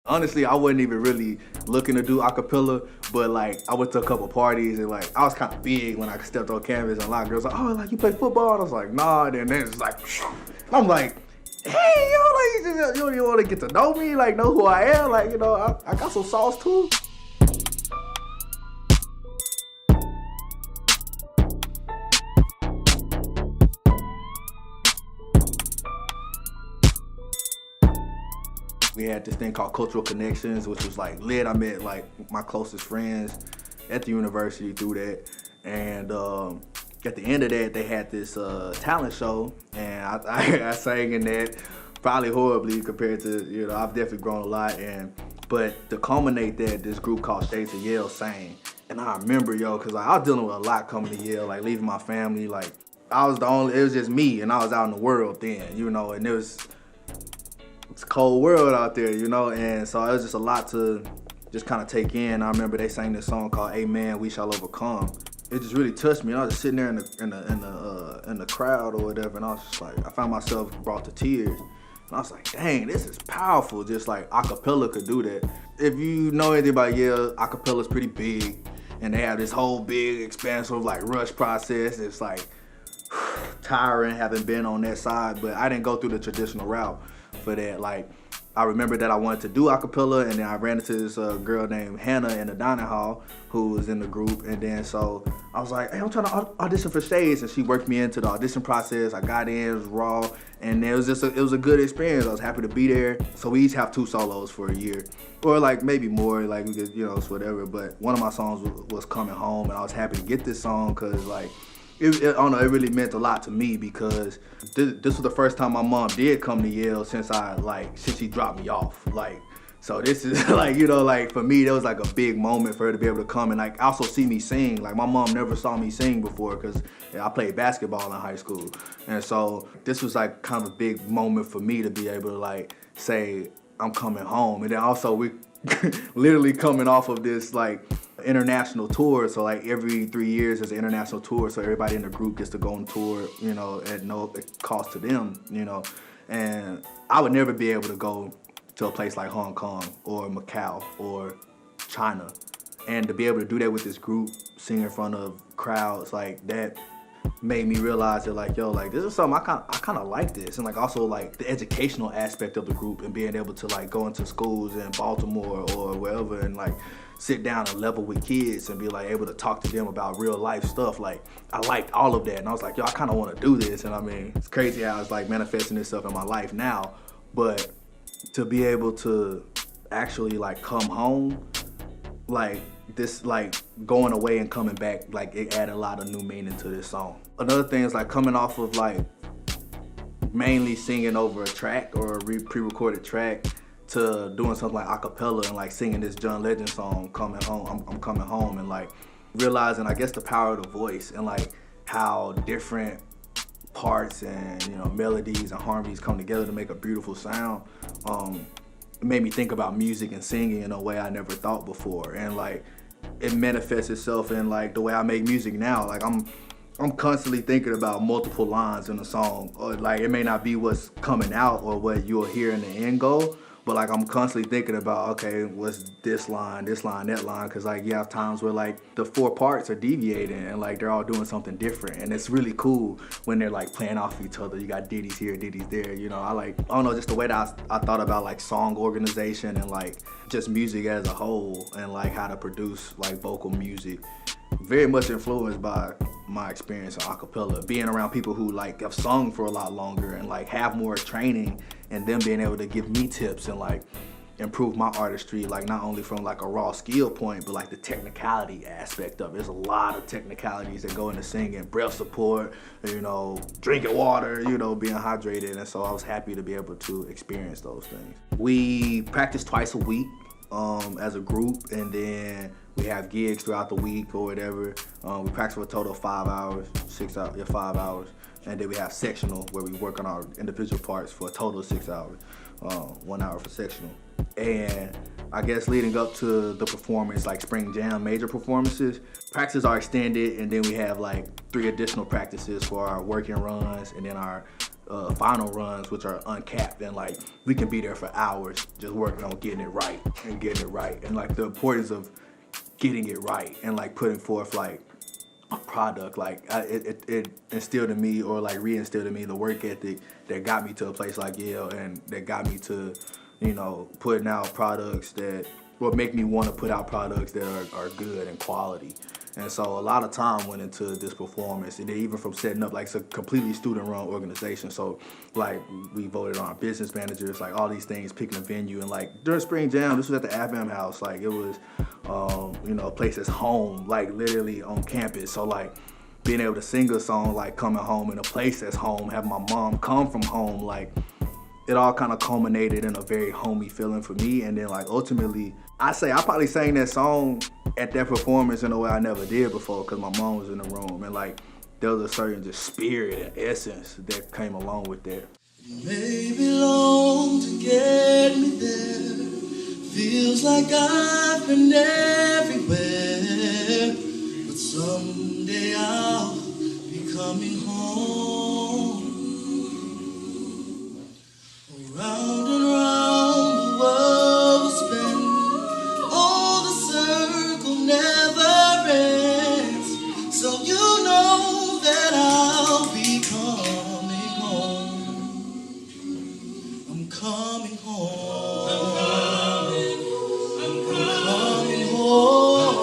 Honestly, I wasn't even really looking to do acapella, but like I went to a couple parties and like I was kind of big when I stepped on canvas, and a lot of girls like, oh, like you play football? And I was like, nah. And then it's like, I'm like, hey, yo, like you want to get to know me, like know who I am, like I got some sauce too. We had this thing called Cultural Connections, which was like lit. I met like my closest friends at the university through that. And at the end of that, they had this talent show, and I sang in that, probably horribly compared to, I've definitely grown a lot. But to culminate that, this group called Shades of Yale sang. And I remember, because like, I was dealing with a lot coming to Yale, like leaving my family. Like I was it was just me, and I was out in the world then, and it's a cold world out there, and so it was just a lot to just kind of take in. I remember they sang this song called "Amen, We Shall Overcome." It just really touched me. I was just sitting there in the crowd or whatever, and I was just like, I found myself brought to tears. And I was like, dang, this is powerful. Just like acapella could do that. If you know anything about Yale, acapella is pretty big, and they have this whole big, expansive like rush process. It's like tiring having been on that side, but I didn't go through the traditional route for that. Like, I remember that I wanted to do acapella, and then I ran into this girl named Hannah in the dining hall who was in the group, and then so I was like, hey, I'm trying to audition for Shades, and she worked me into the audition process. I got in, it was raw, and it was a good experience. I was happy to be there. So we each have 2 solos for a year, or like maybe more, like we could, it's whatever, but one of my songs was Coming Home, and I was happy to get this song because like, I don't know, it really meant a lot to me because this was the first time my mom did come to Yale since she dropped me off. Like, so this is like, like for me, that was like a big moment for her to be able to come and like also see me sing. Like my mom never saw me sing before because I played basketball in high school. And so this was like kind of a big moment for me to be able to like say, I'm coming home. And then also we literally coming off of this like international tour, so like every 3 years there's an international tour, so everybody in the group gets to go on tour, at no cost to them, and I would never be able to go to a place like Hong Kong or Macau or China, and to be able to do that with this group, sing in front of crowds like that, made me realize that like, this is something I kind of like this, and like also like the educational aspect of the group and being able to like go into schools in Baltimore or wherever and like sit down and level with kids and be like able to talk to them about real life stuff. Like I liked all of that, and I was like, I kind of want to do this. And I mean, it's crazy how it's like manifesting itself in my life now, but to be able to actually like come home, like this, like going away and coming back, like it added a lot of new meaning to this song. Another thing is like coming off of like mainly singing over a track or a pre-recorded track to doing something like acapella and like singing this John Legend song, Coming Home, I'm Coming Home, and like realizing I guess the power of the voice and like how different parts and melodies and harmonies come together to make a beautiful sound. It made me think about music and singing in a way I never thought before, and like it manifests itself in like the way I make music now. Like I'm constantly thinking about multiple lines in a song, or like it may not be what's coming out or what you'll hear in the end goal, but like I'm constantly thinking about, okay, what's this line, that line, because like you have times where like the 4 parts are deviating and like they're all doing something different, and it's really cool when they're like playing off each other. You got ditties here, ditties there, I don't know, just the way that I thought about like song organization and like just music as a whole, and like how to produce like vocal music. Very much influenced by my experience in acapella, being around people who like have sung for a lot longer and like have more training, and them being able to give me tips and like improve my artistry, like not only from like a raw skill point, but like the technicality aspect of it. There's a lot of technicalities that go into singing, breath support, drinking water, being hydrated, and so I was happy to be able to experience those things. We practice twice a week as a group, and then we have gigs throughout the week or whatever. We practice for a total of 5 hours, 5 hours. And then we have sectional where we work on our individual parts for a total of 6 hours, 1 hour for sectional. And I guess leading up to the performance, like Spring Jam major performances, practices are extended, and then we have like 3 additional practices for our working runs, and then our final runs, which are uncapped, and like we can be there for hours just working on getting it right, and like the importance of getting it right and like putting forth like a product. Like it instilled in me, or like re-instilled in me, the work ethic that got me to a place like Yale, and that got me to, you know, putting out products that will make me want to put out products that are good and quality. And so a lot of time went into this performance, and even from setting up, like, it's a completely student-run organization. So like we voted on our business managers, like all these things, picking a venue, and like during Spring Jam, this was at the AFM House. Like it was, you know, a place that's home, like literally on campus. So like being able to sing a song like Coming Home in a place that's home, have my mom come from home, like it all kind of culminated in a very homey feeling for me. And then like ultimately, I probably sang that song at that performance in a way I never did before, because my mom was in the room, and like there was a certain just spirit and essence that came along with that. Maybe long to get me there. Feels like I've been everywhere, but someday I'll be coming home. Round and round the world will spin. Oh, the circle never ends. So you know that I'll be coming home. I'm coming home. I'm coming home. I'm coming home.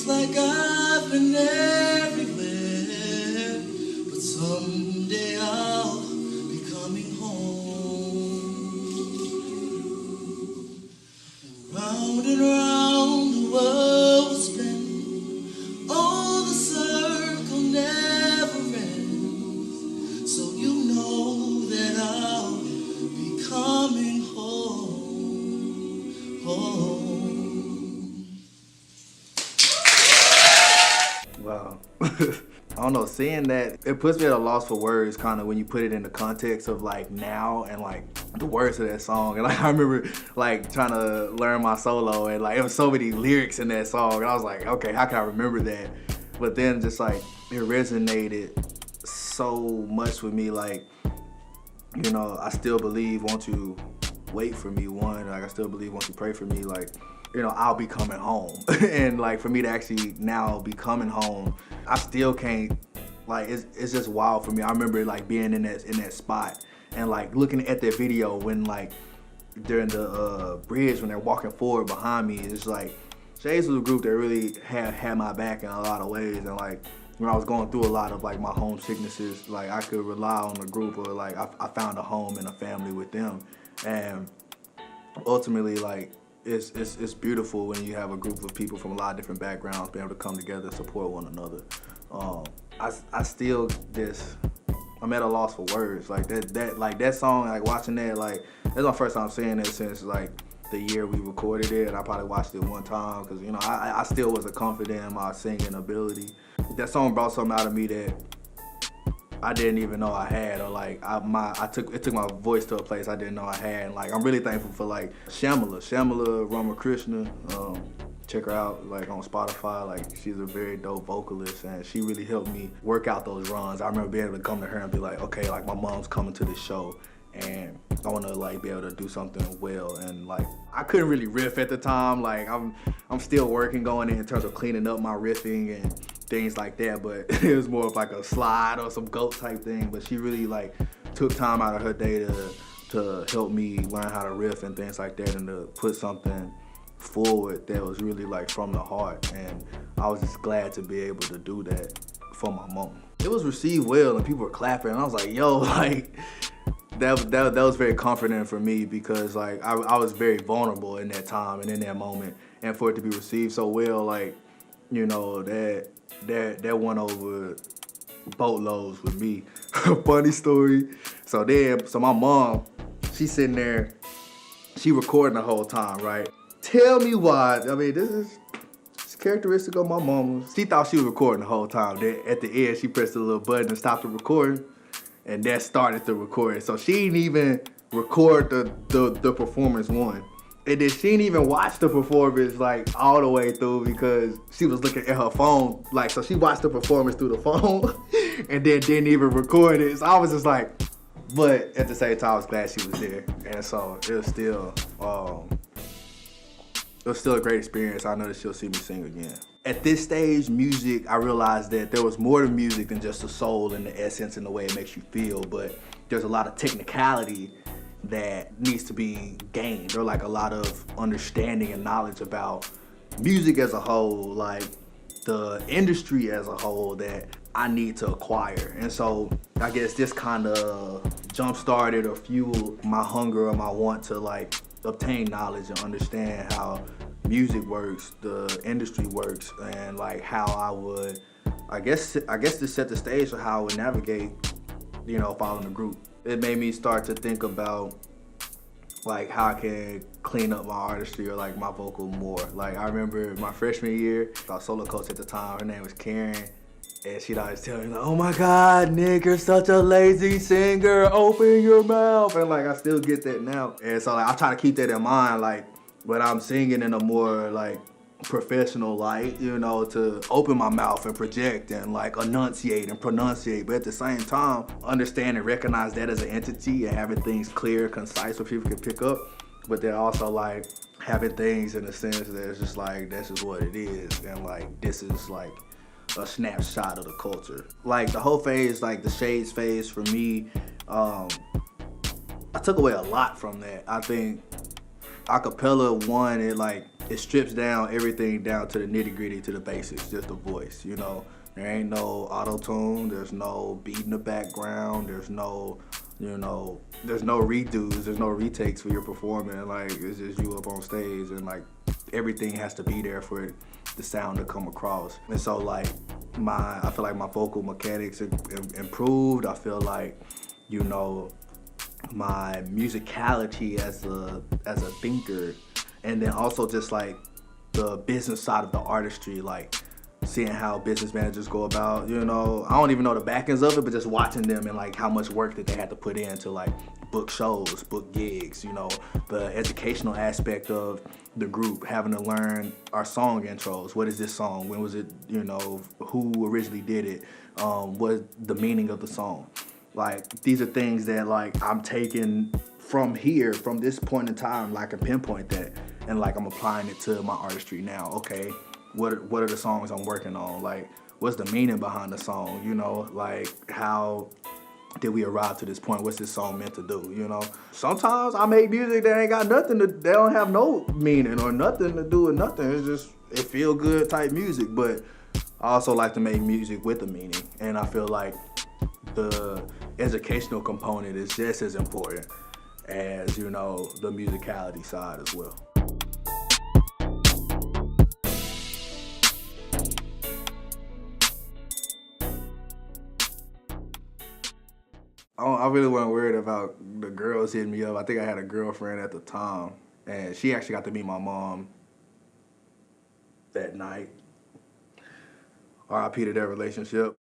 Like I've been everywhere, but someday I'll be coming home. Round and round the world will spin. Oh, the circle never ends. So you know that I'll be coming home. Wow. I don't know, seeing that, it puts me at a loss for words kind of when you put it in the context of like now and like the words of that song. And like I remember like trying to learn my solo, and like it was so many lyrics in that song, and I was like, okay, how can I remember that? But then just like it resonated so much with me. Like, you know, I still believe, won't you wait for me, one, like I still believe, won't you pray for me, like, you know, I'll be coming home. And like for me to actually now be coming home, I still can't, like it's just wild for me. I remember like being in that spot and like looking at that video when like during the bridge when they're walking forward behind me. It's like Shades was a group that really had my back in a lot of ways, and like when I was going through a lot of like my home sicknesses, like I could rely on the group, or like I found a home and a family with them. And ultimately, like it's beautiful when you have a group of people from a lot of different backgrounds being able to come together and support one another. I still just, I'm at a loss for words. Like that song, like watching that, like that's my first time seeing it since like the year we recorded it, and I probably watched it one time because, you know, I still wasn't confident in my singing ability. That song brought something out of me that I didn't even know I had, or like it took my voice to a place I didn't know I had. And like I'm really thankful for like Shamala Ramakrishna. Check her out like on Spotify. Like she's a very dope vocalist, and she really helped me work out those runs. I remember being able to come to her and be like, okay, like my mom's coming to this show, and I want to like be able to do something well. And like I couldn't really riff at the time. Like I'm still working going in terms of cleaning up my riffing and things like that, but it was more of like a slide or some goat type thing. But she really like took time out of her day to help me learn how to riff and things like that, and to put something forward that was really like from the heart. And I was just glad to be able to do that for my mom. It was received well and people were clapping, and I was like, yo, like that was very comforting for me, because like I was very vulnerable in that time and in that moment, and for it to be received so well, like, you know, that went over boatloads with me. Funny story. So my mom, she's sitting there, she recording the whole time, right? Tell me why. I mean, this is characteristic of my mama. She thought she was recording the whole time. Then at the end, she pressed the little button and stopped the recording, and that started the recording. So she didn't even record the performance one. And then she didn't even watch the performance like all the way through, because she was looking at her phone. Like, so she watched the performance through the phone and then didn't even record it. So I was just like, but at the same time, I was glad she was there. And so it was still a great experience. I know that she'll see me sing again. At this stage, music, I realized that there was more to music than just the soul and the essence and the way it makes you feel, but there's a lot of technicality that needs to be gained, or like a lot of understanding and knowledge about music as a whole, like the industry as a whole, that I need to acquire. And so I guess this kind of jump-started or fueled my hunger or my want to like obtain knowledge and understand how music works, the industry works, and like how I would, I guess to set the stage for how I would navigate, you know, following the group. It made me start to think about like how I can clean up my artistry or like my vocal more. Like, I remember my freshman year, our solo coach at the time, her name was Karen, and she'd always tell me like, oh my God, Nick, you're such a lazy singer, open your mouth. And like, I still get that now. And so like, I try to keep that in mind, like when I'm singing in a more like professional light, you know, to open my mouth and project and like enunciate and pronunciate, but at the same time, understand and recognize that as an entity and having things clear, concise, where people can pick up, but then also like having things in a sense that it's just like, that's just what it is, and like this is like a snapshot of the culture. Like the whole phase, like the Shades phase for me, I took away a lot from that. I think acapella, one, it strips down everything down to the nitty gritty, to the basics, just the voice, you know. There ain't no auto-tune, there's no beat in the background, there's no, you know, there's no redos, there's no retakes for your performing. Like, it's just you up on stage, and like everything has to be there for the sound to come across. And so like I feel like my vocal mechanics improved. I feel like, you know, my musicality as a thinker, and then also just like the business side of the artistry, like seeing how business managers go about, you know, I don't even know the backings of it, but just watching them and like how much work that they had to put in to like book shows, book gigs, you know, the educational aspect of the group, having to learn our song intros. What is this song? When was it? You know, who originally did it? What the meaning of the song? Like, these are things that like I'm taking from here, from this point in time, like I can pinpoint that, and like I'm applying it to my artistry now. Okay, what are the songs I'm working on? Like, what's the meaning behind the song? You know, like how did we arrive to this point? What's this song meant to do? You know, sometimes I make music that ain't got nothing to, they don't have no meaning or nothing to do with nothing. It's just, it feel good type music. But I also like to make music with a meaning, and I feel like the educational component is just as important as, you know, the musicality side as well. I really wasn't worried about the girls hitting me up. I think I had a girlfriend at the time, and she actually got to meet my mom that night. RIP to that relationship.